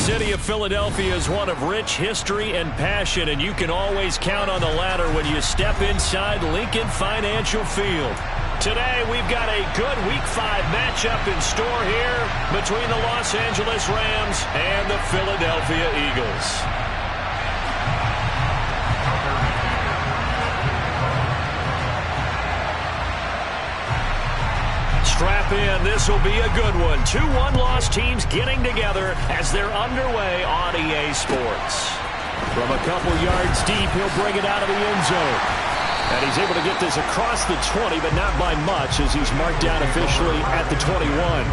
city of Philadelphia is one of rich history and passion, and you can always count on the latter when you step inside Lincoln Financial Field. Today, we've got a good Week 5 matchup in store here between the Los Angeles Rams and the Philadelphia Eagles. Strap in. This will be a good one. 2 one-loss teams getting together as they're underway on EA Sports. From a couple yards deep, he'll bring it out of the end zone. And he's able to get this across the 20, but not by much as he's marked down officially at the 21.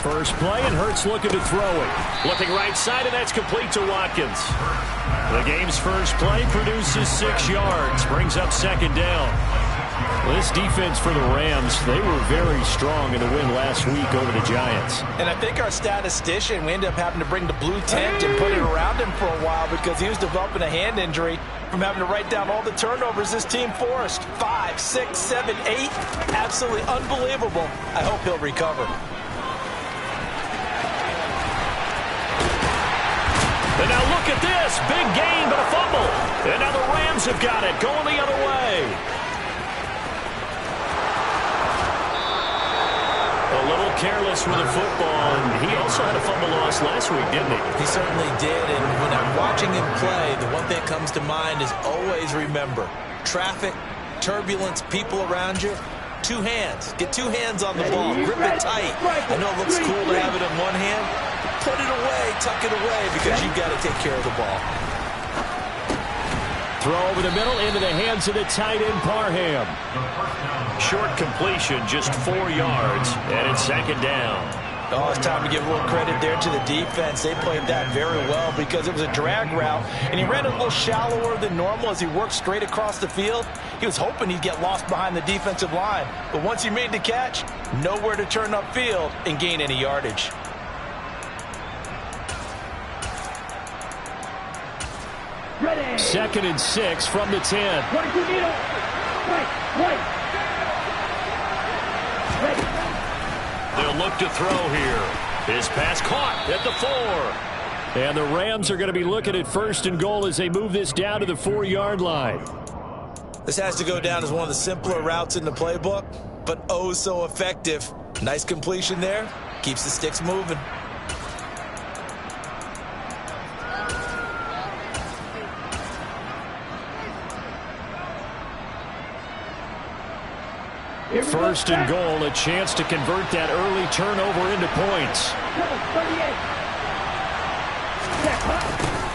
First play, and Hurts looking to throw it. Looking right side, and that's complete to Watkins. The game's first play produces 6 yards, brings up second down. Well, this defense for the Rams, they were very strong in the win last week over the Giants. And I think our statistician, we ended up having to bring the blue tent and put it around him for a while because he was developing a hand injury from having to write down all the turnovers this team forced. 5, 6, 7, 8. Absolutely unbelievable. I hope he'll recover. And now look at this. Big gain, but a fumble. And now the Rams have got it, going the other way. A little careless with the football, and he also had a fumble loss last week, didn't he? He certainly did, and when I'm watching him play, the one thing that comes to mind is always remember, traffic, turbulence, people around you, 2 hands. Get 2 hands on the ball. Grip it tight. I know it looks cool to have it in one hand. Put it away, tuck it away, because you've got to take care of the ball. Throw over the middle into the hands of the tight end, Parham. Short completion, just 4 yards, and it's second down. Oh, it's time to give a little credit there to the defense. They played that very well because it was a drag route, and he ran a little shallower than normal as he worked straight across the field. He was hoping he'd get lost behind the defensive line, but once he made the catch, nowhere to turn upfield and gain any yardage. Ready. 2nd and 6 from the 10. They'll look to throw here. His pass caught at the 4. And the Rams are going to be looking at 1st and goal as they move this down to the 4-yard line. This has to go down as one of the simpler routes in the playbook, but oh so effective. Nice completion there. Keeps the sticks moving. First and goal, a chance to convert that early turnover into points.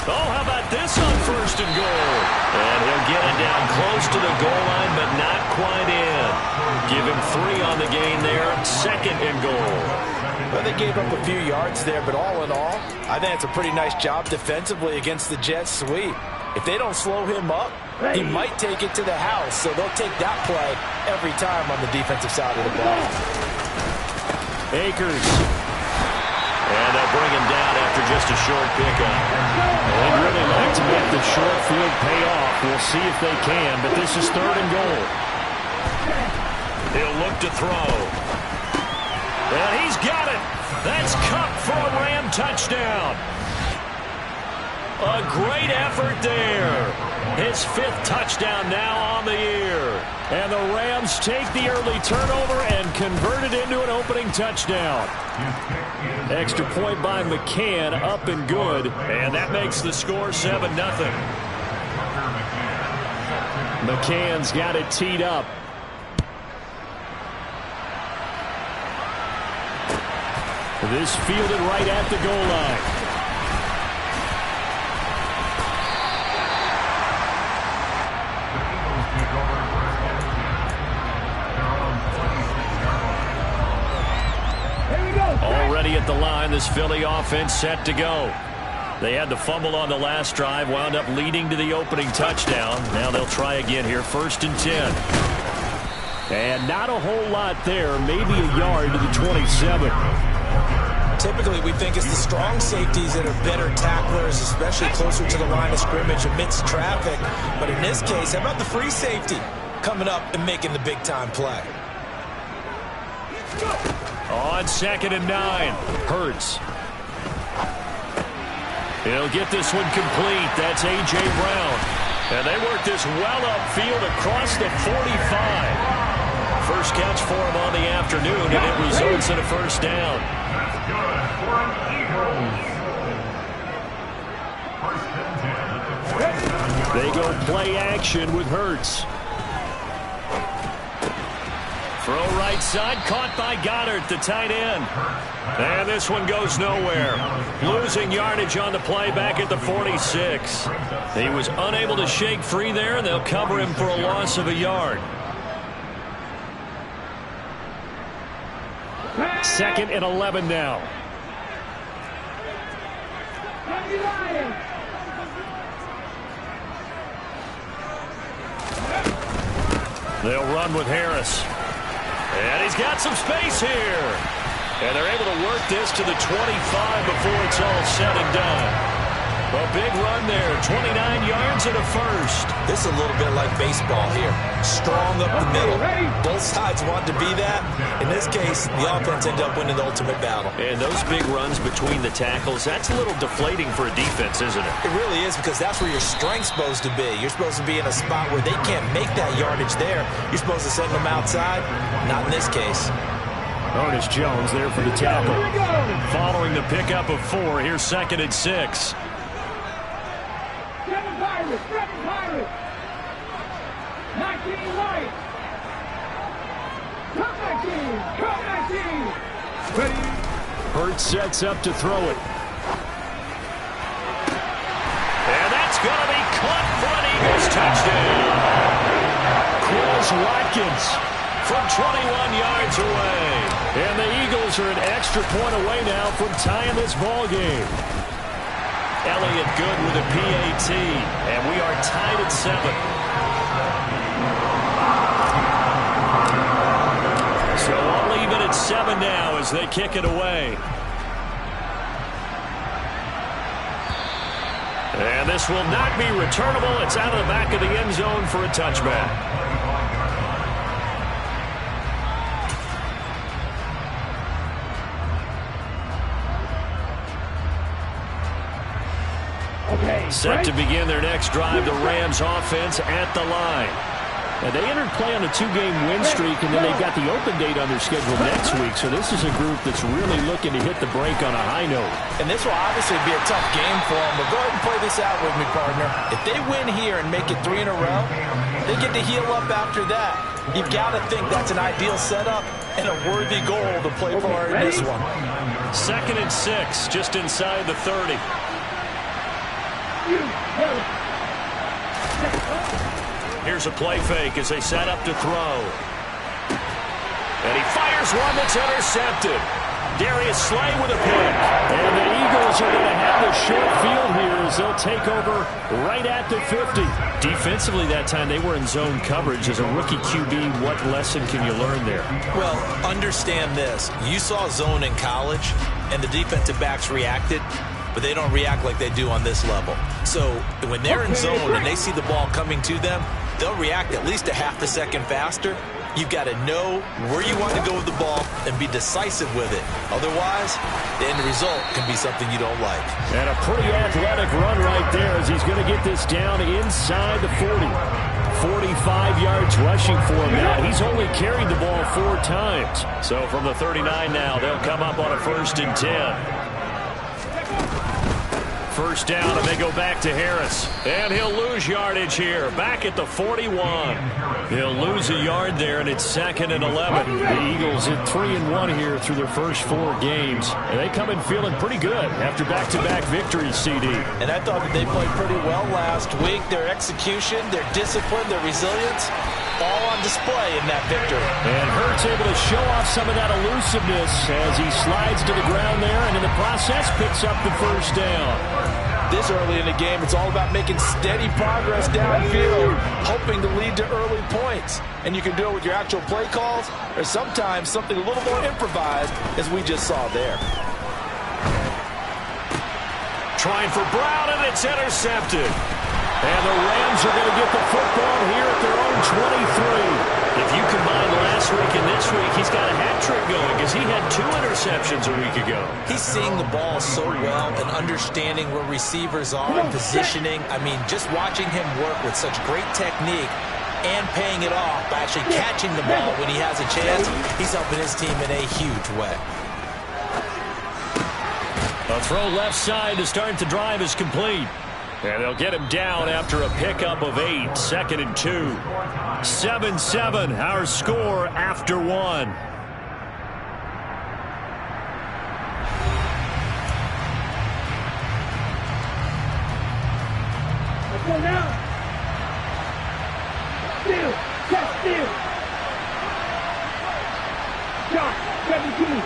Oh, how about this on 1st and goal? And he'll get it down close to the goal line, but not quite in. Give him 3 on the gain there, 2nd and goal. Well, they gave up a few yards there, but all in all, I think it's a pretty nice job defensively against the Jets sweep. If they don't slow him up, he might take it to the house, so they'll take that play every time on the defensive side of the ball. Akers. And they'll bring him down after just a short pickup. They'd really like to make the short field pay off. We'll see if they can, but this is 3rd and goal. He'll look to throw. And he's got it. That's Cup for a Ram touchdown. A great effort there. His 5th touchdown now on the year. And the Rams take the early turnover and convert it into an opening touchdown. Extra point by McCann, up and good. And that makes the score 7-0. McCann's got it teed up. This fielded right at the goal line. the line. This Philly offense set to go. They had the fumble on the last drive, wound up leading to the opening touchdown. Now they'll try again here, 1st and 10. And not a whole lot there, maybe a yard to the 27. Typically, we think it's the strong safeties that are better tacklers, especially closer to the line of scrimmage amidst traffic. But in this case, how about the free safety coming up and making the big-time play? On 2nd and 9, Hurts. He'll get this one complete. That's A.J. Brown. And they work this well upfield across the 45. First catch for him on the afternoon, and it results in a first down. They go play action with Hurts. Throw right side, caught by Goddard, the tight end. And this one goes nowhere. Losing yardage on the play back at the 46. He was unable to shake free there, and they'll cover him for a loss of a yard. 2nd and 11 now. They'll run with Harris. And he's got some space here. And they're able to work this to the 25 before it's all said and done. A big run there, 29 yards and a first. This is a little bit like baseball here. Strong up the middle. Both sides want to be that. In this case, the offense ended up winning the ultimate battle. And those big runs between the tackles, that's a little deflating for a defense, isn't it? It really is, because that's where your strength's supposed to be. You're supposed to be in a spot where they can't make that yardage there. You're supposed to send them outside. Not in this case. Ernest Jones there for the tackle. Following the pickup of 4, here's 2nd and 6. Hurts sets up to throw it. And that's going to be caught for an Eagles touchdown. Chris Watkins from 21 yards away. And the Eagles are an extra point away now from tying this ball game. Elliott good with a PAT. And we are tied at 7. So I'll leave it at 7 now as they kick it away. And this will not be returnable. It's out of the back of the end zone for a touchback. Set to begin their next drive, the Rams offense at the line. Now, they entered play on a 2-game win streak, and then they've got the open date on their schedule next week. So this is a group that's really looking to hit the break on a high note. And this will obviously be a tough game for them. But go ahead and play this out with me, partner. If they win here and make it 3 in a row, they get to heal up after that. You've got to think that's an ideal setup and a worthy goal to play for in this one. 2nd and 6, just inside the 30. Here's a play fake as they set up to throw. And he fires one that's intercepted. Darius Slay with a pick. And the Eagles are going to have the short field here as they'll take over right at the 50. Defensively that time, they were in zone coverage. As a rookie QB, what lesson can you learn there? Well, understand this. You saw zone in college, and the defensive backs reacted, but they don't react like they do on this level. So when they're in zone and they see the ball coming to them, they'll react at least a half a second faster. You've got to know where you want to go with the ball and be decisive with it. Otherwise, the end result can be something you don't like. And a pretty athletic run right there as he's going to get this down inside the 40. 45 yards rushing for him now. He's only carried the ball 4 times. So from the 39 now, they'll come up on a 1st and 10. First down, and they go back to Harris. And he'll lose yardage here, back at the 41. He'll lose a yard there, and it's 2nd and 11. The Eagles at 3-1 here through their first 4 games. And they come in feeling pretty good after back-to-back victories, CD. And I thought that they played pretty well last week. Their execution, their discipline, their resilience, all on display in that victory. And Hurts able to show off some of that elusiveness as he slides to the ground there, and in the process picks up the first down. This early in the game, it's all about making steady progress downfield, hoping to lead to early points. And you can do it with your actual play calls, or sometimes something a little more improvised, as we just saw there. Trying for Brown, and it's intercepted. And the Rams are going to get the football here at their own 23. If you combine last week and this week, he's got a hat trick going because he had 2 interceptions a week ago. He's seeing the ball so well and understanding where receivers are and positioning. I mean, just watching him work with such great technique and paying it off by actually catching the ball when he has a chance, he's helping his team in a huge way. A throw left side to start the drive is complete. And they'll get him down after a pickup of 8, 2nd and 2. 7-7, our score after 1. Let's go now. Steal, check, steal. Shot, 17.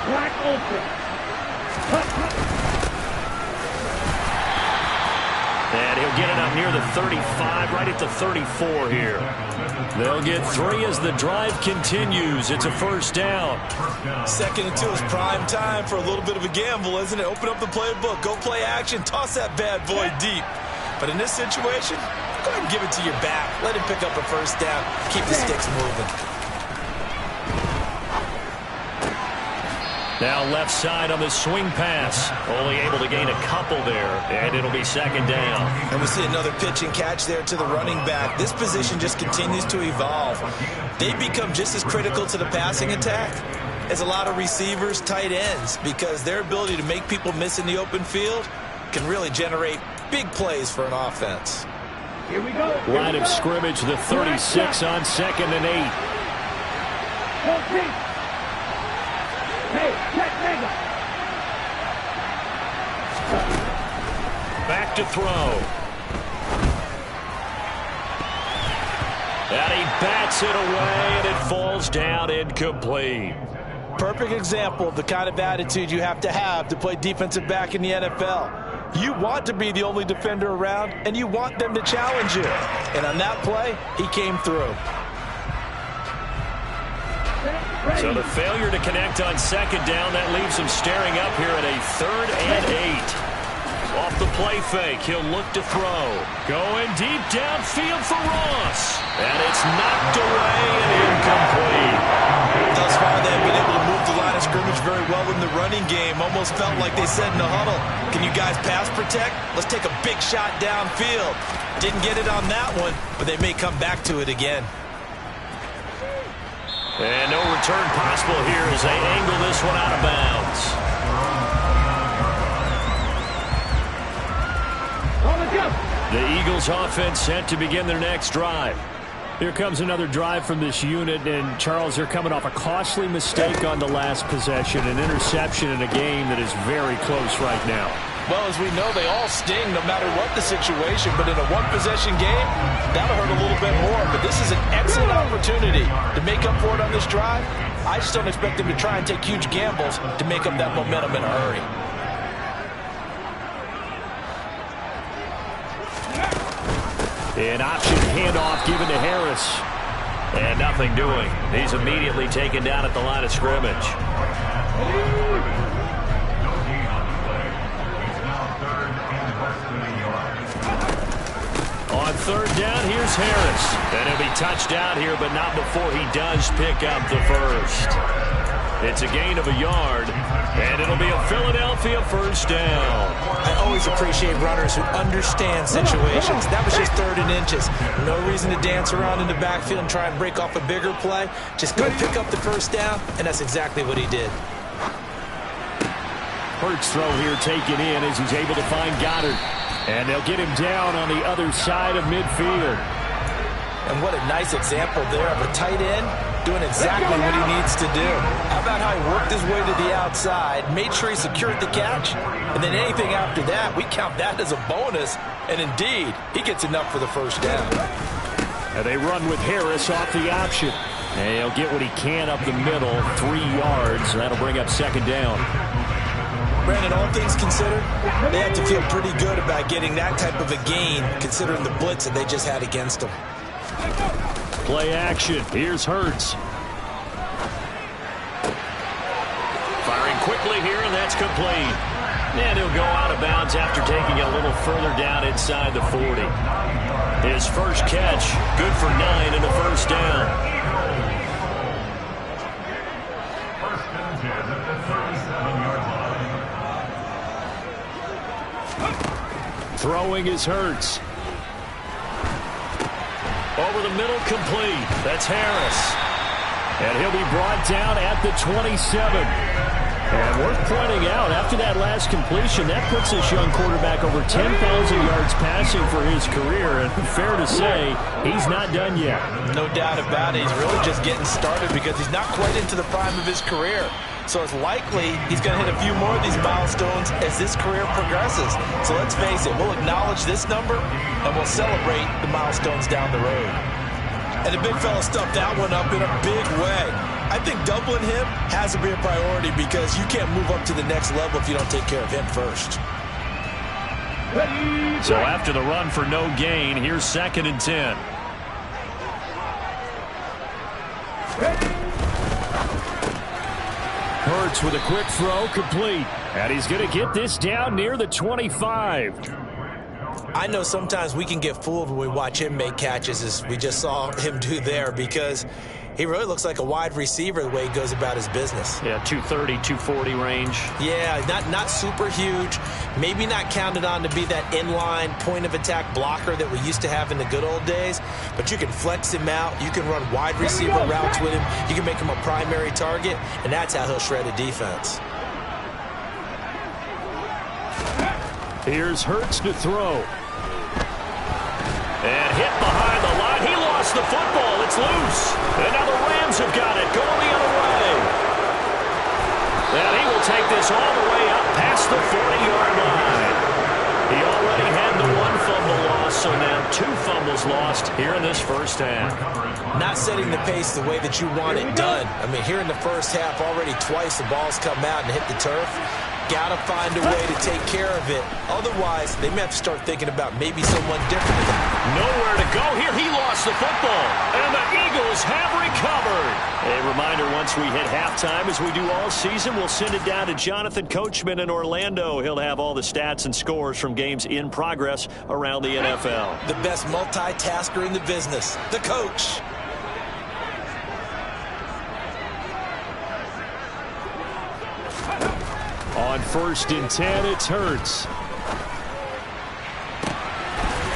Black open. And he'll get it up near the 35, right at the 34 here. They'll get 3 as the drive continues. It's a first down. 2nd and 2 is prime time for a little bit of a gamble, isn't it? Open up the playbook, go play action, toss that bad boy deep. But in this situation, go ahead and give it to your back. Let him pick up a first down. Keep the sticks moving. Now left side on the swing pass. Only able to gain a couple there, and it'll be 2nd down. And we see another pitch and catch there to the running back. This position just continues to evolve. They become just as critical to the passing attack as a lot of receivers, tight ends, because their ability to make people miss in the open field can really generate big plays for an offense. Here we go. Line of scrimmage, the 36 on 2nd and 8. Hey, check, mega. Back to throw. And he bats it away, and it falls down incomplete. Perfect example of the kind of attitude you have to play defensive back in the NFL. You want to be the only defender around, and you want them to challenge you. And on that play, he came through. So the failure to connect on 2nd down, that leaves him staring up here at a 3rd and 8. Off the play fake, he'll look to throw. Going deep downfield for Ross. And it's knocked away and incomplete. Thus far, they've been able to move the line of scrimmage very well in the running game. Almost felt like they said in the huddle, can you guys pass protect? Let's take a big shot downfield. Didn't get it on that one, but they may come back to it again. And no return possible here as they angle this one out of bounds. The Eagles offense set to begin their next drive. Here comes another drive from this unit, and Charles, they're coming off a costly mistake on the last possession, an interception in a game that is very close right now. Well, as we know, they all sting no matter what the situation, but in a one-possession game, that'll hurt a little bit more. But this is an excellent opportunity to make up for it on this drive. I just don't expect them to try and take huge gambles to make up that momentum in a hurry. An option handoff given to Harris. And nothing doing. He's immediately taken down at the line of scrimmage. On 3rd down, here's Harris. And he'll be touched down here, but not before he does pick up the first. It's a gain of a yard, and it'll be a Philadelphia first down. I always appreciate runners who understand situations. That was just 3rd and inches. No reason to dance around in the backfield and try and break off a bigger play. Just go pick up the first down, and that's exactly what he did. Hurts throw here taken in as he's able to find Goddard. And they'll get him down on the other side of midfield. And what a nice example there of a tight end doing exactly what he needs to do. How about how he worked his way to the outside, made sure he secured the catch, And then anything after that, we count that as a bonus. And indeed, he gets enough for the first down. And they run with Harris off the option. And he'll get what he can up the middle, 3 yards. That'll bring up second down. Brandon, all things considered, they have to feel pretty good about getting that type of a gain, considering the blitz that they just had against them. Play action. Here's Hurts. Firing quickly here, and that's complete. And he'll go out of bounds after taking it a little further down inside the 40. His first catch, good for 9 and a first down. Throwing is Hurts. Over the middle, complete. That's Harris. And he'll be brought down at the 27. And worth pointing out, after that last completion, that puts this young quarterback over 10,000 yards passing for his career. And fair to say, he's not done yet. No doubt about it. He's really just getting started because he's not quite into the prime of his career. So it's likely he's going to hit a few more of these milestones as this career progresses. So let's face it, we'll acknowledge this number and we'll celebrate the milestones down the road. And the big fella stuffed that one up in a big way. I think doubling him has to be a priority because you can't move up to the next level if you don't take care of him first. So after the run for no gain, here's 2nd and 10. Hurts with a quick throw, complete. And he's going to get this down near the 25. I know sometimes we can get fooled when we watch him make catches, as we just saw him do there, because he really looks like a wide receiver the way he goes about his business. Yeah, 230, 240 range. Yeah, not super huge. Maybe not counted on to be that inline point-of-attack blocker that we used to have in the good old days. But you can flex him out. You can run wide receiver routes with him. You can make him a primary target, and that's how he'll shred a defense. Here's Hurts to throw. And hit behind the line. He lost the football. It's loose. And now the Rams have got it. Going the other way. And he will take this all the way up past the 40-yard line. He already had the 1 fumble loss, so now 2 fumbles lost here in this first half. Not setting the pace the way that you want it done. I mean, here in the first half, already twice the ball's come out and hit the turf. Got to find a way to take care of it. Otherwise, they may have to start thinking about maybe someone different. Nowhere to go here. He lost the football. And the Eagles have recovered. A reminder, once we hit halftime, as we do all season, we'll send it down to Jonathan Coachman in Orlando. He'll have all the stats and scores from games in progress around the NFL. The best multitasker in the business, the coach. On 1st and 10, it's Hurts.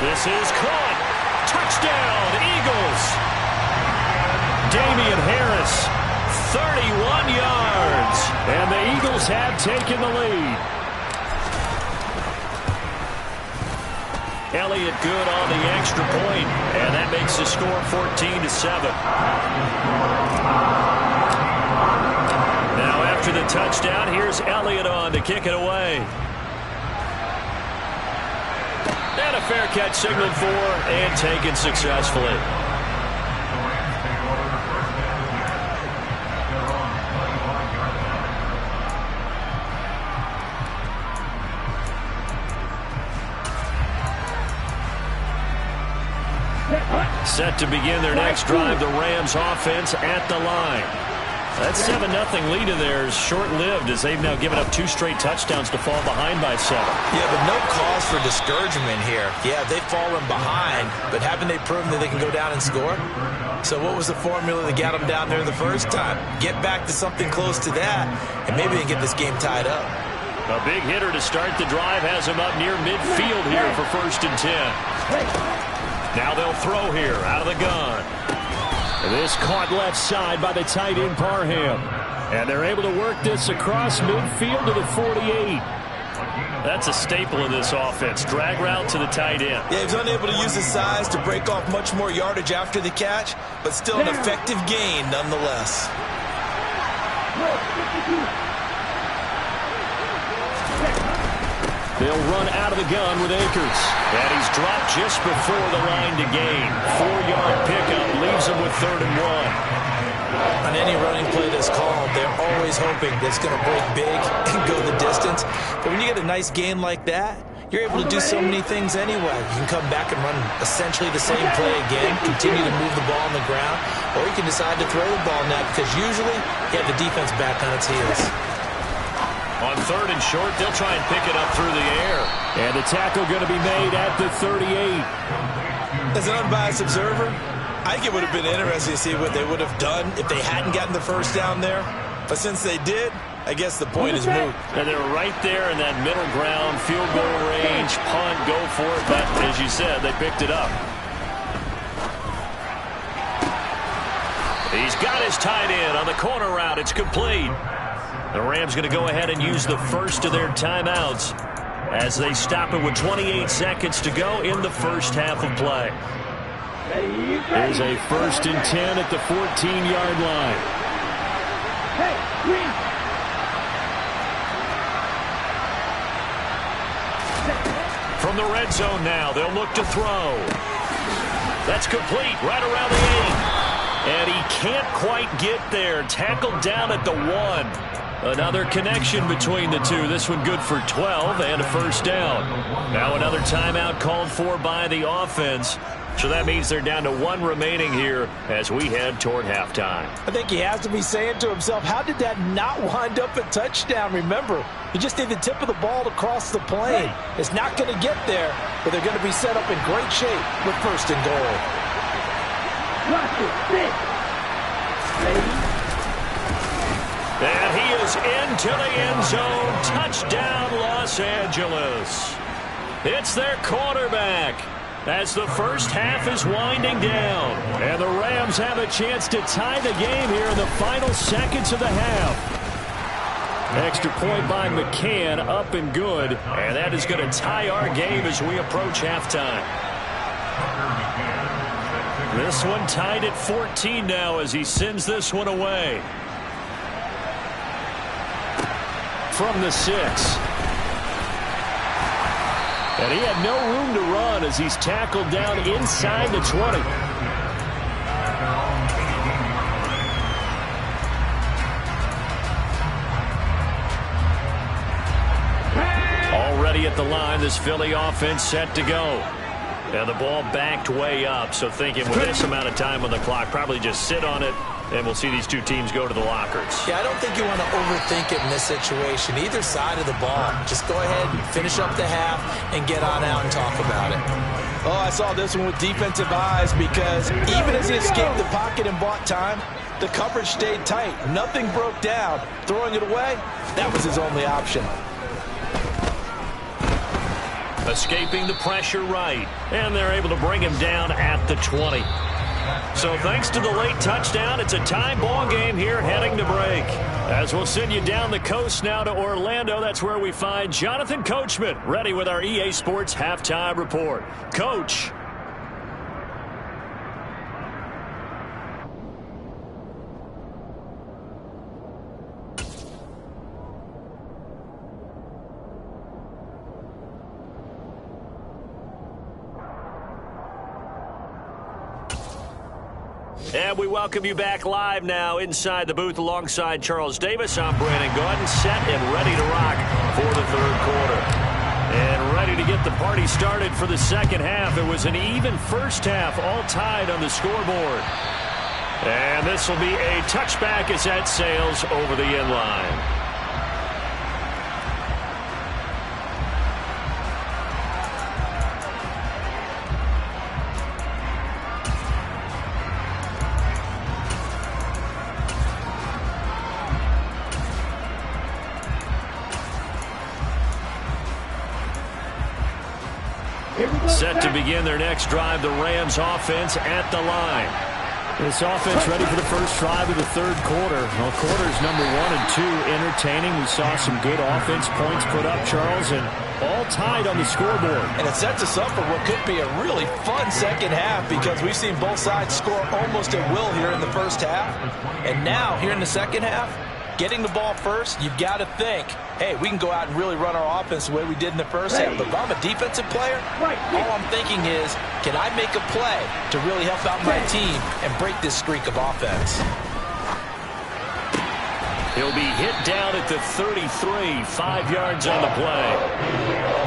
This is caught. Touchdown, Eagles. Damian Harris, 31 yards. And the Eagles have taken the lead. Elliott good on the extra point, and that makes the score 14-7. Now after the touchdown, here's Elliott on to kick it away. And a fair catch signaled for and taken successfully. Set to begin their next drive, the Rams offense at the line. That 7-0 lead of theirs short-lived as they've now given up 2 straight touchdowns to fall behind by 7. Yeah, but no cause for discouragement here. Yeah, they've fallen behind, but haven't they proven that they can go down and score? So what was the formula that got them down there the first time? Get back to something close to that, and maybe they can get this game tied up. A big hitter to start the drive has him up near midfield here for 1st and 10. Now they'll throw here out of the gun. This caught left side by the tight end Parham. And they're able to work this across midfield to the 48. That's a staple of this offense. Drag route to the tight end. Yeah, he was unable to use his size to break off much more yardage after the catch, but still an effective gain nonetheless. They'll run out of the gun with Akers. And he's dropped just before the line to gain. 4-yard pickup leaves him with 3rd and 1. On any running play that's called, they're always hoping that it's going to break big and go the distance. But when you get a nice gain like that, you're able to do so many things anyway. You can come back and run essentially the same play again, continue to move the ball on the ground, or you can decide to throw the ball now because usually you have the defense back on its heels. On 3rd and short, they'll try and pick it up through the air. And the tackle going to be made at the 38. As an unbiased observer, I think it would have been interesting to see what they would have done if they hadn't gotten the first down there. But since they did, I guess the point is moot. And they're right there in that middle ground, field goal range, punt, go for it. But as you said, they picked it up. He's got his tight end on the corner route. It's complete. The Rams going to go ahead and use the first of their timeouts as they stop it with 28 seconds to go in the first half of play. There's a 1st and 10 at the 14-yard line. From the red zone now, they'll look to throw. That's complete right around the 8. And he can't quite get there. Tackled down at the 1. Another connection between the two. This one good for 12 and a first down. Now another timeout called for by the offense. So that means they're down to 1 remaining here as we head toward halftime. I think he has to be saying to himself, how did that not wind up a touchdown? Remember, you just need the tip of the ball to cross the plane. It's not going to get there, but they're going to be set up in great shape with 1st and goal. Watch it, And he is into the end zone. Touchdown, Los Angeles. It's their quarterback as the first half is winding down. And the Rams have a chance to tie the game here in the final seconds of the half. Extra point by McCann, up and good. And that is going to tie our game as we approach halftime. This one tied at 14 now as he sends this one away. From the 6. And he had no room to run as he's tackled down inside the 20. Already at the line, this Philly offense set to go. And the ball backed way up, so thinking with this amount of time on the clock, probably just sit on it, and we'll see these two teams go to the lockers. Yeah, I don't think you want to overthink it in this situation. Either side of the ball. Just go ahead, finish up the half, and get on out and talk about it. Oh, I saw this one with defensive eyes because even as he escaped the pocket and bought time, the coverage stayed tight. Nothing broke down. Throwing it away, that was his only option. Escaping the pressure right, and they're able to bring him down at the 20. So thanks to the late touchdown, it's a tie ball game here heading to break. As we'll send you down the coast now to Orlando, that's where we find Jonathan Coachman ready with our EA Sports Halftime Report. Coach. And we welcome you back live now inside the booth alongside Charles Davis. I'm Brandon Gordon, set and ready to rock for the 3rd quarter. And ready to get the party started for the second half. It was an even first half, all tied on the scoreboard. And this will be a touchback as that sails over the end line. Set to begin their next drive, the Rams offense at the line. This offense ready for the first drive of the 3rd quarter. Well, quarters number 1 and 2 entertaining. We saw some good offense points put up, Charles, and all tied on the scoreboard. And it sets us up for what could be a really fun second half because we've seen both sides score almost at will here in the first half. And now, here in the second half, getting the ball first, you've got to think, hey, we can go out and really run our offense the way we did in the first half. But if I'm a defensive player, all I'm thinking is, can I make a play to really help out my team and break this streak of offense? He'll be hit down at the 33, 5 yards on the play.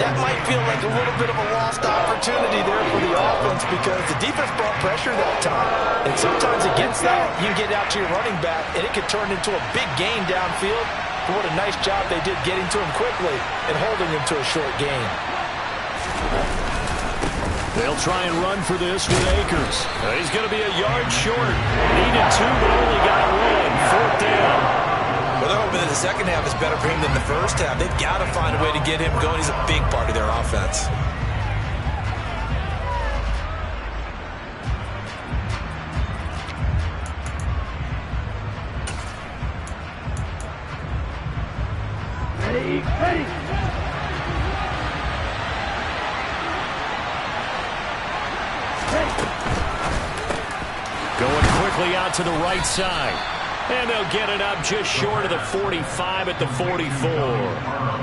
That might feel like a little bit of a lost opportunity there for the offense because the defense brought pressure that time. And sometimes against that, you can get out to your running back, and it could turn into a big gain downfield. But what a nice job they did getting to him quickly and holding him to a short gain. They'll try and run for this with Akers. He's going to be a yard short. Needed 2, but only got 1. 4th down. Well, they're hoping that the second half is better for him than the first half. They've got to find a way to get him going. He's a big part of their offense. Ready. Going quickly out to the right side. And they'll get it up just short of the 45 at the 44.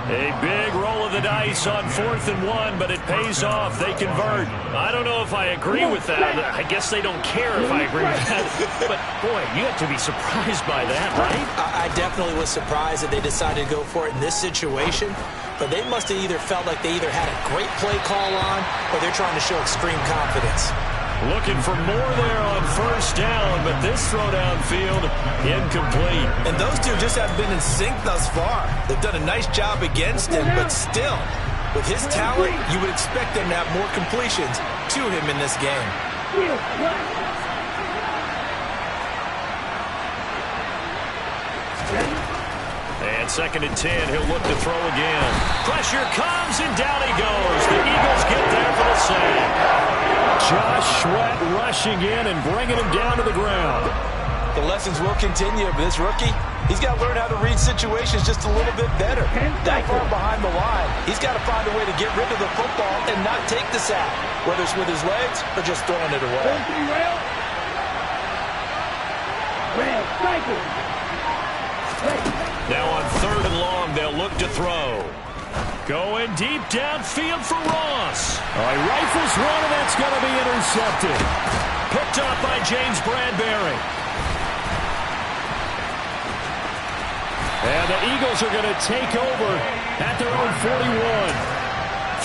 A big roll of the dice on 4th and 1, but it pays off. They convert. I don't know if I agree with that. I guess they don't care if I agree with that. But, boy, you have to be surprised by that, right? I definitely was surprised that they decided to go for it in this situation. But they must have either felt like they either had a great play call on or they're trying to show extreme confidence. Looking for more there on 1st down, but this throw downfield incomplete. And those two just have been in sync thus far. They've done a nice job against him, but still, with his talent, you would expect them to have more completions to him in this game. And 2nd and 10, he'll look to throw again. Pressure comes, and down he goes. The Eagles get there for the sack. Josh Sweat rushing in and bringing him down to the ground. The lessons will continue, but this rookie, he's got to learn how to read situations just a little bit better. That far behind the line, he's got to find a way to get rid of the football and not take the sack, whether it's with his legs or just throwing it away. Now on 3rd and long, they'll look to throw. Going deep downfield for Ross. He rifles one, and that's going to be intercepted. Picked up by James Bradbury. And the Eagles are going to take over at their own 41.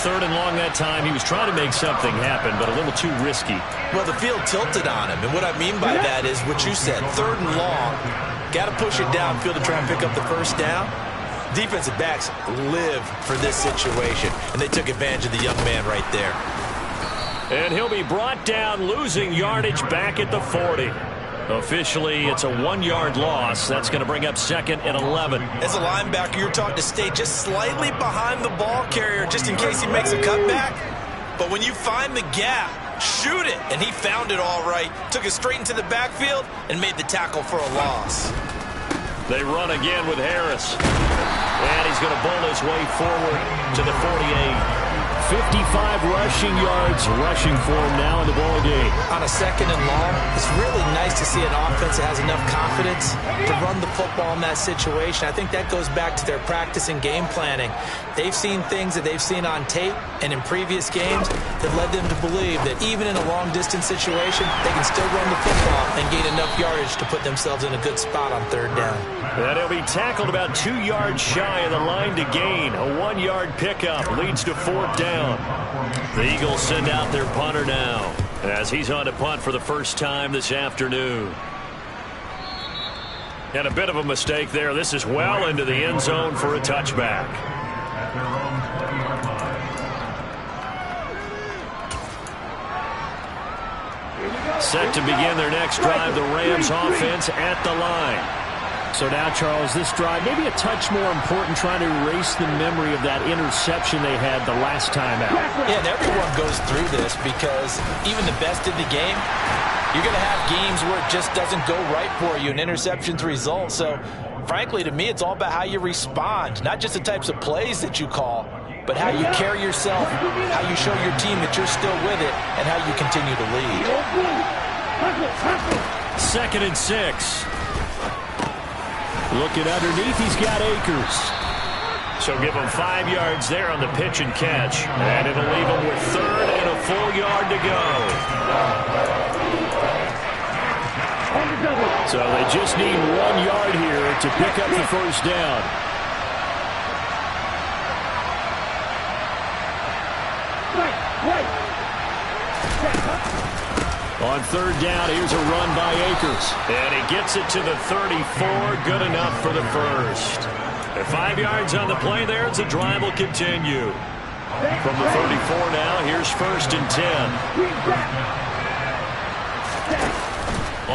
3rd and long that time. He was trying to make something happen, but a little too risky. Well, the field tilted on him, and what I mean by that is what you said. 3rd and long, got to push it downfield to try and pick up the 1st down. Defensive backs live for this situation, and they took advantage of the young man right there. And he'll be brought down, losing yardage back at the 40. Officially, it's a 1-yard loss. That's going to bring up 2nd and 11. As a linebacker, you're taught to stay just slightly behind the ball carrier just in case he makes a cutback. But when you find the gap, shoot it. And he found it all right. Took it straight into the backfield and made the tackle for a loss. They run again with Harris. And he's going to bowl his way forward to the 48. 55 rushing yards rushing for him now in the ball game. On a 2nd and long, it's really nice to see an offense that has enough confidence to run the football in that situation. I think that goes back to their practice and game planning. They've seen things that they've seen on tape and in previous games that led them to believe that even in a long-distance situation, they can still run the football and gain enough yardage to put themselves in a good spot on 3rd down. And he'll be tackled about 2 yards shy of the line to gain. A 1-yard pickup leads to 4th down. The Eagles send out their punter now as he's on to punt for the first time this afternoon. And a bit of a mistake there. This is well into the end zone for a touchback. Set to begin their next drive, the Rams offense at the line. So now, Charles, this drive maybe a touch more important, trying to erase the memory of that interception they had the last time out. Yeah, and everyone goes through this because even the best in the game, you're going to have games where it just doesn't go right for you, and interceptions result. So, frankly, to me, it's all about how you respond, not just the types of plays that you call, but how you carry yourself, how you show your team that you're still with it, and how you continue to lead. 2nd and 6. Looking underneath, he's got Akers. So give him 5 yards there on the pitch and catch. And it'll leave him with 3rd and a full yard to go. So they just need 1 yard here to pick up the first down. On 3rd down, here's a run by Akers. And he gets it to the 34. Good enough for the first. At 5 yards on the play there, the drive will continue. From the 34 now, here's 1st and 10.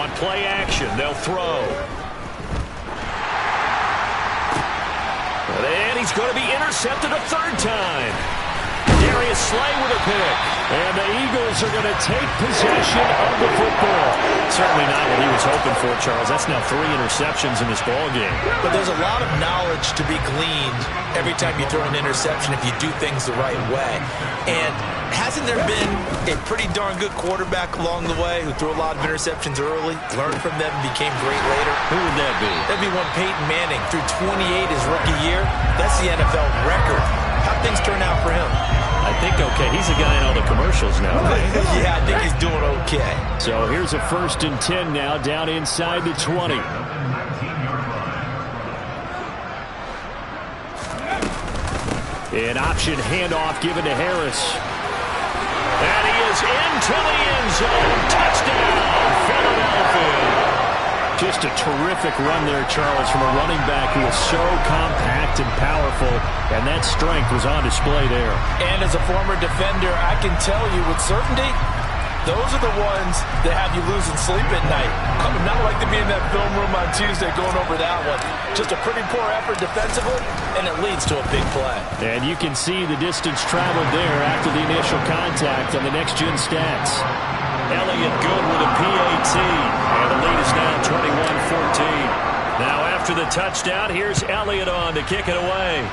On play action, they'll throw. And he's going to be intercepted a 3rd time. Darius Slay with a pick. And the Eagles are going to take possession of the football. Certainly not what he was hoping for, Charles. That's now 3 interceptions in this ballgame. But there's a lot of knowledge to be gleaned every time you throw an interception if you do things the right way. And hasn't there been a pretty darn good quarterback along the way who threw a lot of interceptions early, learned from them, and became great later? Who would that be? That'd be one Peyton Manning. Threw 28 his rookie year. That's the NFL record. How'd things turn out for him? I think okay. He's a guy in all the commercials now. Yeah, I think he's doing okay. So here's a 1st and 10 now, down inside the 20. An option handoff given to Harris. And he is into the end zone. Touchdown, Philadelphia. Just a terrific run there, Charles, from a running back who is so compact and powerful, and that strength was on display there. And as a former defender, I can tell you with certainty, those are the ones that have you losing sleep at night. I would not like to be in that film room on Tuesday going over that one. Just a pretty poor effort defensively, and it leads to a big play. And you can see the distance traveled there after the initial contact on the next-gen stats. Elliott good with a PAT, and the lead is now 21-14. Now after the touchdown, here's Elliott on to kick it away.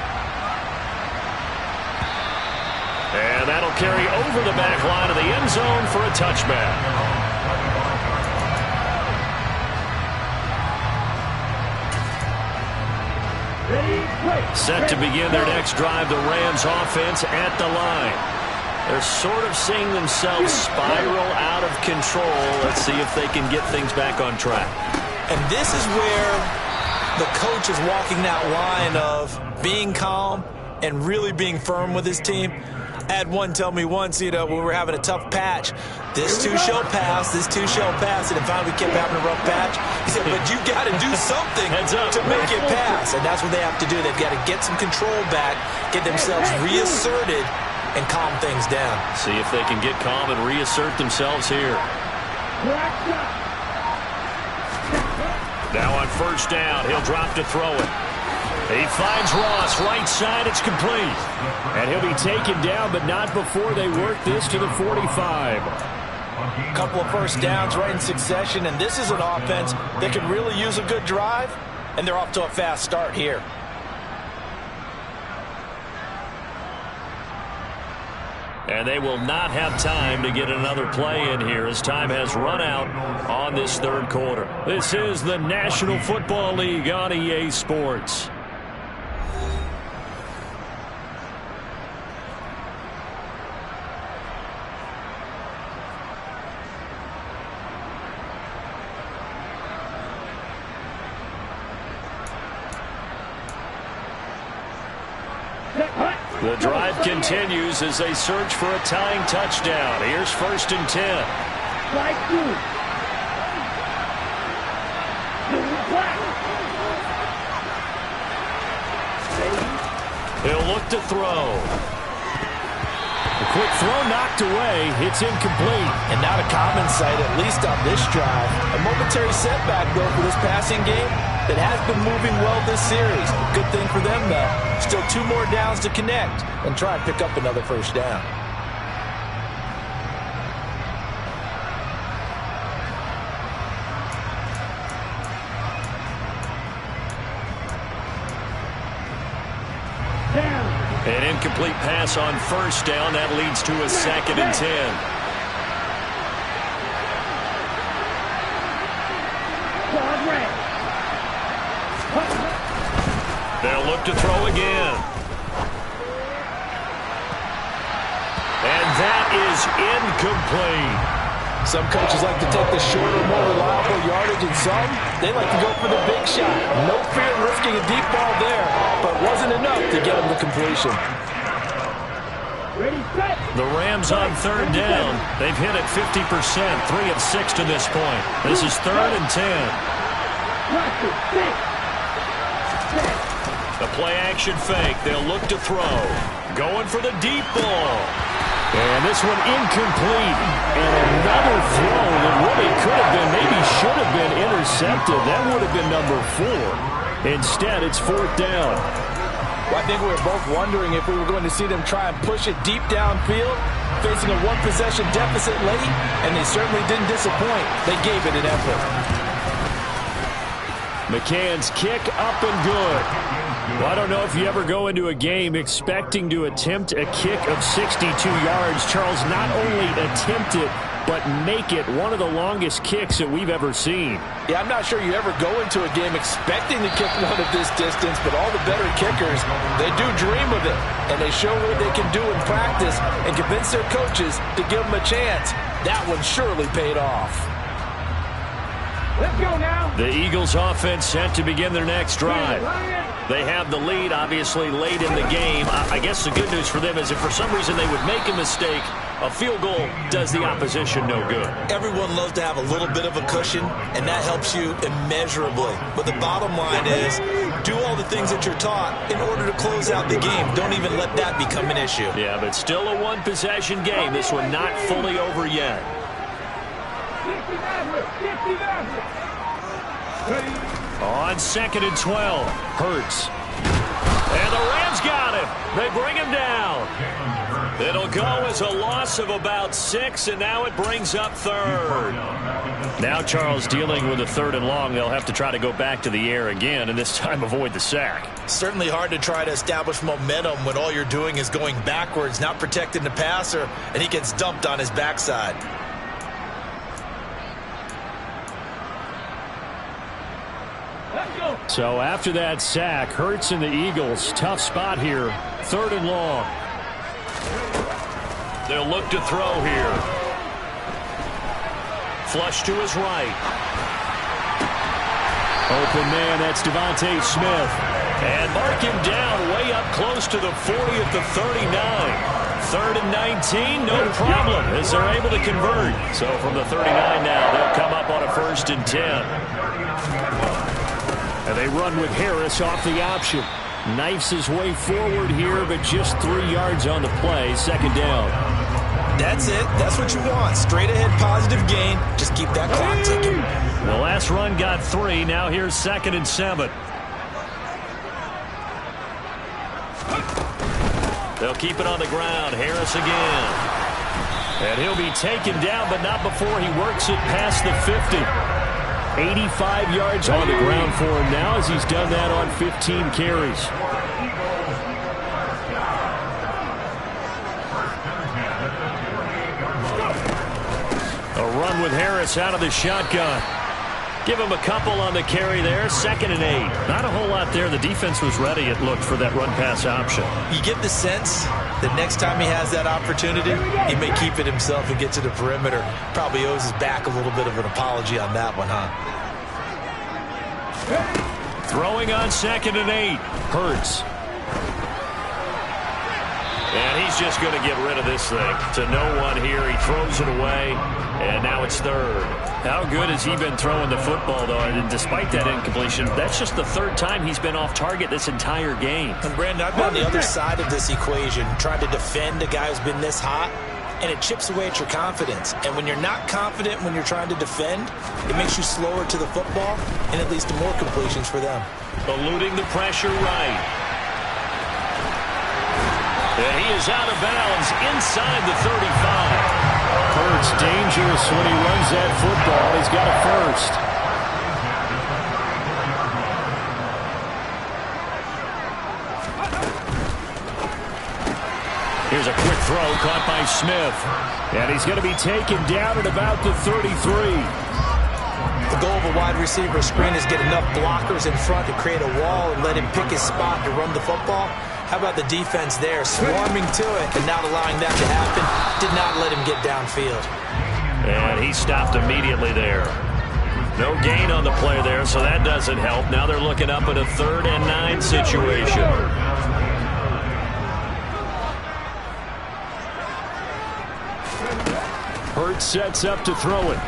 And that'll carry over the back line of the end zone for a touchback. Set to begin their next drive, the Rams offense at the line. They're sort of seeing themselves spiral out of control. Let's see if they can get things back on track. And this is where the coach is walking that line of being calm and really being firm with his team. I had one tell me once, when we were having a tough patch, this too shall pass, this too shall pass, and finally we kept having a rough patch. He said, but you got to do something to make it pass, and that's what they have to do. They've got to get some control back, get themselves reasserted, and calm things down. See if they can get calm and reassert themselves here. Now on 1st down, he'll drop to throw it. He finds Ross, right side, it's complete. And he'll be taken down, but not before they work this to the 45. A couple of 1st downs right in succession, and this is an offense that can really use a good drive, and they're off to a fast start here. And they will not have time to get another play in here as time has run out on this 3rd quarter. This is the National Football League on EA Sports. The drive continues as they search for a tying touchdown. Here's 1st and 10. He'll look to throw. A quick throw knocked away. It's incomplete. And not a common sight, at least on this drive. A momentary setback, though, for this passing game that has been moving well this series. Good thing for them, though. Still 2 more downs to connect and try and pick up another 1st down. An incomplete pass on 1st down. That leads to a 2nd and 10. to throw again. And that is incomplete. Some coaches like to take the shorter, more reliable yardage, and some, they like to go for the big shot. No fear in risking a deep ball there, but wasn't enough to get him the completion. The Rams on third down. They've hit it 50%, 3 of 6 to this point. This is 3rd and 10. The play-action fake. They'll look to throw. Going for the deep ball. And this one incomplete. And another throw that really could have been, maybe should have been intercepted. That would have been number 4. Instead, it's 4th down. Well, I think we were both wondering if we were going to see them try and push it deep downfield, facing a one-possession deficit late, and they certainly didn't disappoint. They gave it an effort. McCann's kick up and good. Well, I don't know if you ever go into a game expecting to attempt a kick of 62 yards. Charles, not only attempt it, but make it one of the longest kicks that we've ever seen. Yeah, I'm not sure you ever go into a game expecting to kick one of this distance, but all the better kickers, they do dream of it, and they show what they can do in practice and convince their coaches to give them a chance. That one surely paid off. Let's go now. The Eagles offense set to begin their next drive. They have the lead, obviously, late in the game. I guess the good news for them is if for some reason they would make a mistake, a field goal does the opposition no good. Everyone loves to have a little bit of a cushion, and that helps you immeasurably. But the bottom line is, do all the things that you're taught in order to close out the game. Don't even let that become an issue. Yeah, but still a one-possession game. This one not fully over yet. On 2nd and 12, Hurts. And the Rams got him. They bring him down. It'll go as a loss of about 6, and now it brings up 3rd. Now Charles dealing with a 3rd and long. They'll have to try to go back to the air again, and this time avoid the sack. Certainly hard to try to establish momentum when all you're doing is going backwards, not protecting the passer, and he gets dumped on his backside. So after that sack, Hurts and the Eagles, tough spot here. 3rd and long. They'll look to throw here. Flush to his right. Open man, that's Devontae Smith. And mark him down way up close to the 40 at the 39. 3rd and 19, no problem, as they're able to convert. So from the 39 now, they'll come up on a 1st and 10. And they run with Harris off the option. Knifes his way forward here, but just 3 yards on the play. 2nd down. That's it. That's what you want. Straight ahead positive gain. Just keep that clock ticking. The last run got 3. Now here's 2nd and 7. They'll keep it on the ground. Harris again. And he'll be taken down, but not before he works it past the 50. 85 yards on the ground for him now as he's done that on 15 carries. A run with Harris out of the shotgun. Give him a couple on the carry there. 2nd and 8. Not a whole lot there. The defense was ready, it looked, for that run-pass option. You get the sense that next time he has that opportunity, he may keep it himself and get to the perimeter. Probably owes his back a little bit of an apology on that one, huh? Throwing on 2nd and 8. Hurts. And he's just going to get rid of this thing. To no one here. He throws it away. And now it's 3rd. How good has he been throwing the football, though? And despite that incompletion, that's just the 3rd time he's been off target this entire game. And Brandon, I've been on the other side of this equation, trying to defend a guy who's been this hot, and it chips away at your confidence. And when you're not confident when you're trying to defend, it makes you slower to the football, and it leads to more completions for them. Eluding the pressure right. And he is out of bounds inside the 35. Hurts dangerous when he runs that football. He's got a 1st. Here's a quick throw caught by Smith. And he's going to be taken down at about the 33. The goal of a wide receiver screen is get enough blockers in front to create a wall and let him pick his spot to run the football. How about the defense there, swarming to it and not allowing that to happen? Did not let him get downfield. And he stopped immediately there. No gain on the play there, so that doesn't help. Now they're looking up at a 3rd and 9 situation. Hurts sets up to throw it.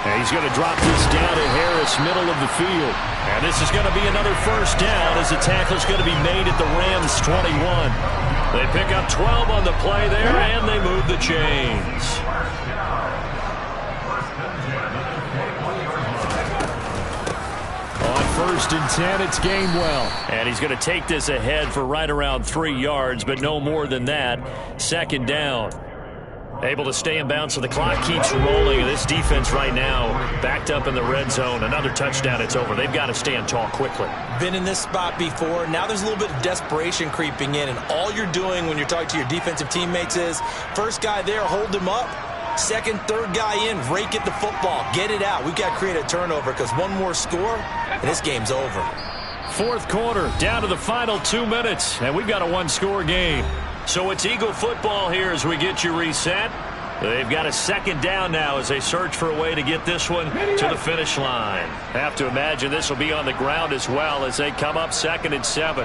And he's going to drop this down to Harris, middle of the field. And this is going to be another first down as the tackle's going to be made at the Rams' 21. They pick up 12 on the play there, and they move the chains. On 1st and 10, it's Gainwell. And he's going to take this ahead for right around 3 yards, but no more than that. 2nd down. Able to stay in bounds, so the clock keeps rolling. This defense right now backed up in the red zone. Another touchdown, it's over. They've got to stand tall quickly. Been in this spot before. Now there's a little bit of desperation creeping in, and all you're doing when you're talking to your defensive teammates is, first guy there, hold him up. 2nd, 3rd guy in, rake at the football. Get it out. We've got to create a turnover because one more score, and this game's over. 4th quarter, down to the final 2 minutes, and we've got a 1-score game. So it's Eagle football here as we get you reset. They've got a 2nd down now as they search for a way to get this one to the finish line. Have to imagine this will be on the ground as well as they come up 2nd and 7.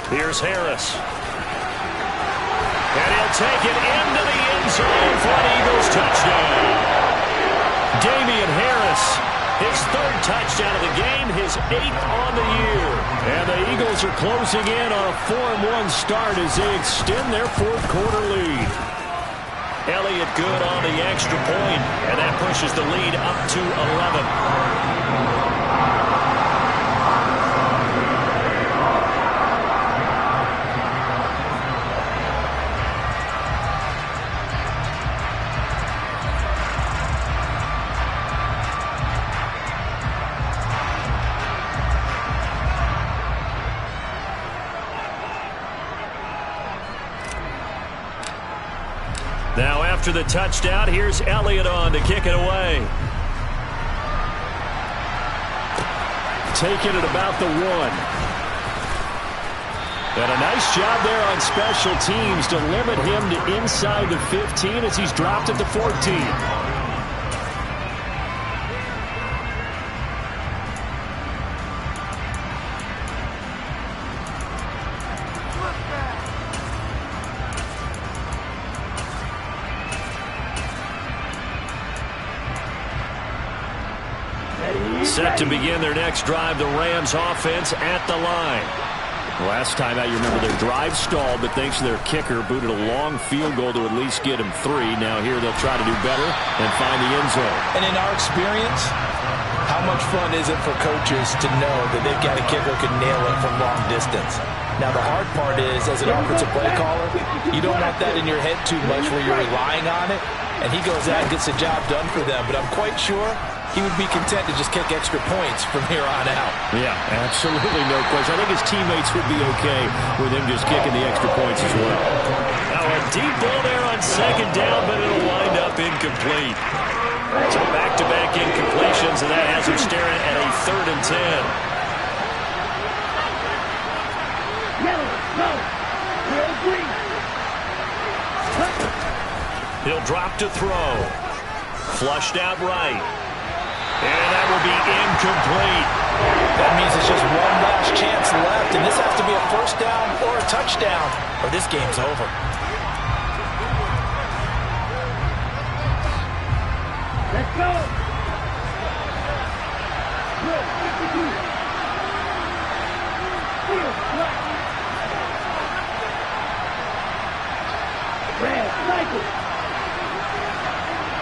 Here's Harris. And he'll take it into the end zone for an Eagles touchdown. Damian Harris, his 3rd touchdown of the game, his 8th on the year. And the Eagles are closing in on a 4-1 start as they extend their 4th quarter lead. Elliott good on the extra point, and that pushes the lead up to 11. Now after the touchdown, here's Elliott on to kick it away. Taking it about the 1. And a nice job there on special teams to limit him to inside the 15 as he's dropped at the 14. Set to begin their next drive, the Rams offense at the line. Last time out, you remember their drive stalled, but thanks to their kicker, booted a long field goal to at least get him 3. Now here they'll try to do better and find the end zone. And in our experience, how much fun is it for coaches to know that they've got a kicker who can nail it from long distance? Now the hard part is, as an offensive play caller, you don't want that in your head too much where you're relying on it, and he goes out and gets the job done for them. But I'm quite sure he would be content to just kick extra points from here on out. Yeah, absolutely no question. I think his teammates would be okay with him just kicking the extra points as well. Now a deep ball there on 2nd down, but it'll wind up incomplete. So back-to-back incompletions, and that has him staring at a 3rd and 10. He'll drop to throw. Flushed out right. And that will be incomplete. That means it's just one last chance left, and this has to be a 1st down or a touchdown, or this game's over. Let's go. Red, cycle.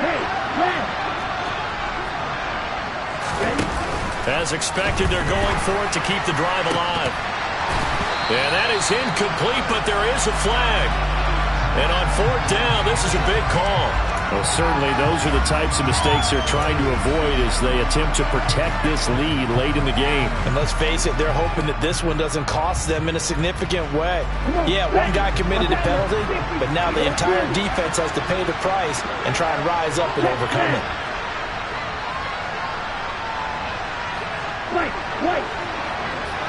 Hey, red. As expected, they're going for it to keep the drive alive. And that is incomplete, but there is a flag. And on 4th down, this is a big call. Well, certainly those are the types of mistakes they're trying to avoid as they attempt to protect this lead late in the game. And let's face it, they're hoping that this one doesn't cost them in a significant way. Yeah, one guy committed a penalty, but now the entire defense has to pay the price and try and rise up and overcome it. White.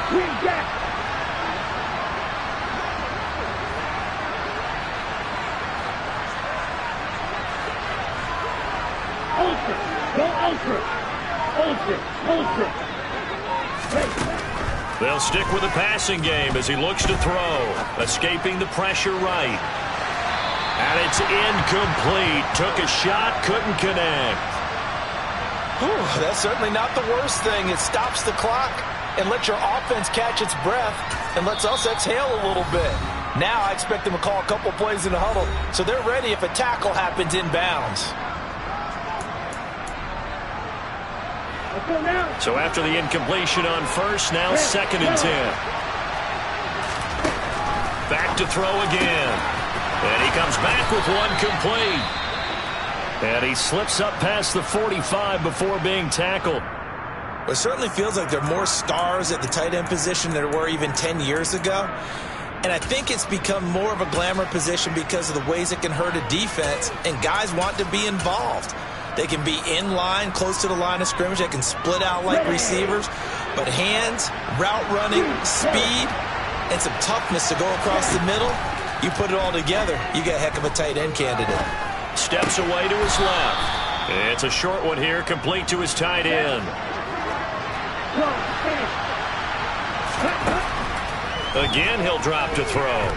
Green jack. Ultra. Go ultra. Ultra. Hey. They'll stick with the passing game as he looks to throw. Escaping the pressure right. And it's incomplete. Took a shot, couldn't connect. Whew, that's certainly not the worst thing. It stops the clock and lets your offense catch its breath and lets us exhale a little bit. Now I expect them to call a couple plays in the huddle so they're ready if a tackle happens inbounds. So after the incompletion on first, now 2nd and 10. Back to throw again. And he comes back with one complete. And he slips up past the 45 before being tackled. It certainly feels like there are more stars at the tight end position than there were even 10 years ago. And I think it's become more of a glamour position because of the ways it can hurt a defense, and guys want to be involved. They can be in line, close to the line of scrimmage. They can split out like receivers. But hands, route running, speed, and some toughness to go across the middle, you put it all together, you got a heck of a tight end candidate. Steps away to his left. It's a short one here, complete to his tight end. Again, he'll drop to throw.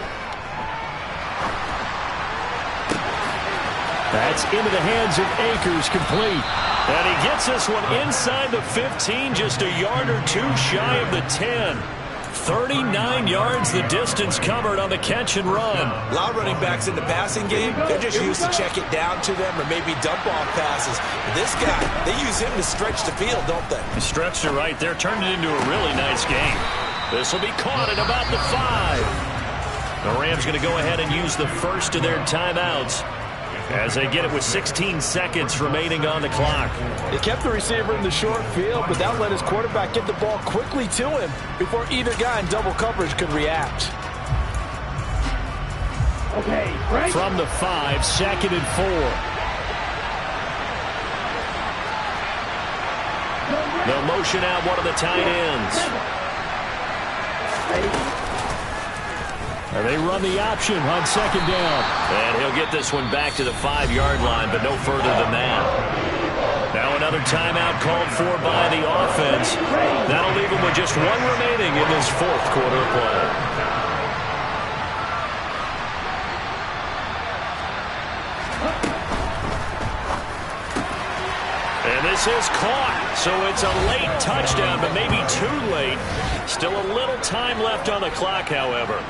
That's into the hands of Akers, complete. And he gets this one inside the 15, just a yard or two shy of the 10. 39 yards the distance covered on the catch and run. A lot of running backs in the passing game, they're just used to check it down to them or maybe dump off passes. This guy, they use him to stretch the field, don't they? He stretched it right there, turned it into a really nice game. This will be caught at about the 5. The Rams going to go ahead and use the first of their timeouts as they get it with 16 seconds remaining on the clock. They kept the receiver in the short field, but that let his quarterback get the ball quickly to him before either guy in double coverage could react. Okay, right. From the 5, 2nd and 4. They'll motion out one of the tight ends. And they run the option on 2nd down. And he'll get this one back to the 5-yard line, but no further than that. Now another timeout called for by the offense. That'll leave him with just one remaining in this 4th quarter of play. And this is caught. So it's a late touchdown, but maybe too late. Still a little time left on the clock, however.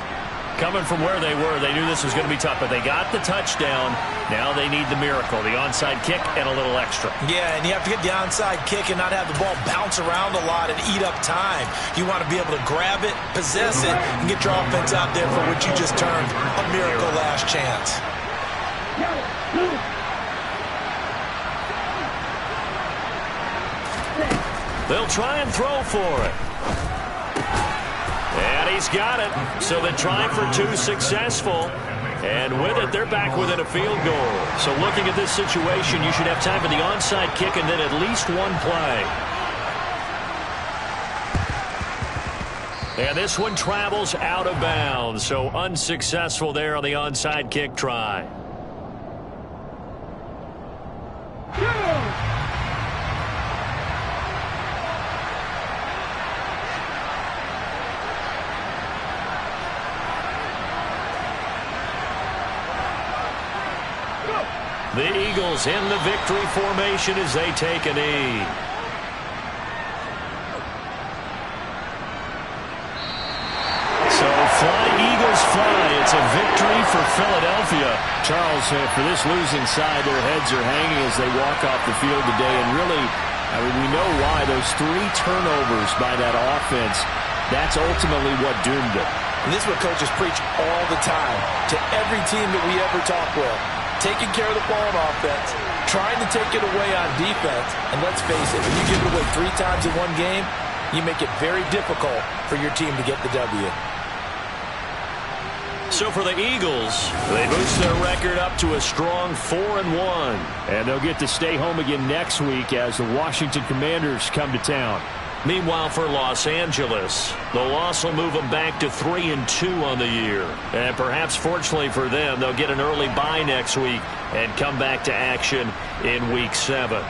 Coming from where they were, they knew this was going to be tough, but they got the touchdown. Now they need the miracle, the onside kick and a little extra. Yeah, and you have to get the onside kick and not have the ball bounce around a lot and eat up time. You want to be able to grab it, possess it, and get your offense out there for what you just termed a miracle last chance. They'll try and throw for it. And he's got it. So they try for 2 successful. And with it, they're back within a field goal. So looking at this situation, you should have time for the onside kick and then at least one play. And this one travels out of bounds. So unsuccessful there on the onside kick try. The Eagles in the victory formation as they take a knee. So fly, Eagles fly. It's a victory for Philadelphia. Charles, for this losing side, their heads are hanging as they walk off the field today. And really, we know why. Those 3 turnovers by that offense, that's ultimately what doomed it. And this is what coaches preach all the time to every team that we ever talk with. taking care of the ball on offense, trying to take it away on defense, and let's face it, when you give it away 3 times in one game, you make it very difficult for your team to get the W. So for the Eagles, they boost their record up to a strong 4-1. And they'll get to stay home again next week as the Washington Commanders come to town. Meanwhile, for Los Angeles, the loss will move them back to 3-2 on the year. And perhaps fortunately for them, they'll get an early bye next week and come back to action in Week 7.